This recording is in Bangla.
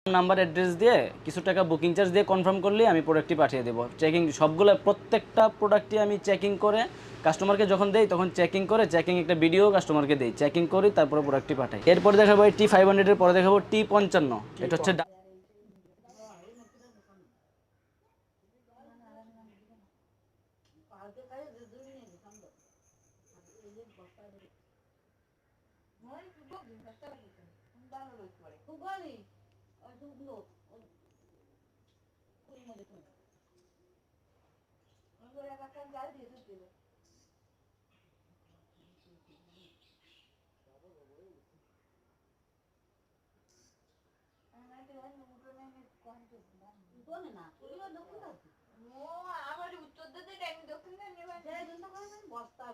নাম্বার অ্যাড্রেস দিয়ে কিছু টাকা বুকিং চার্জ দিয়ে কনফার্ম করলেই আমি প্রোডাক্টটি পাঠিয়ে দেবো। চেকিং সবগুলো প্রত্যেকটা প্রোডাক্টই আমি চেকিং করে কাস্টমারকে যখন দেই তখন চেকিং করে একটা ভিডিও কাস্টমারকে দেই, চেকিং করি তারপরে প্রোডাক্টটি পাঠাই। এরপরে দেখাবো T500 এর পরে দেখাবো T55। এটা হচ্ছে আমার উত্তর দিতে টাইম দক্ষিণ বস্তা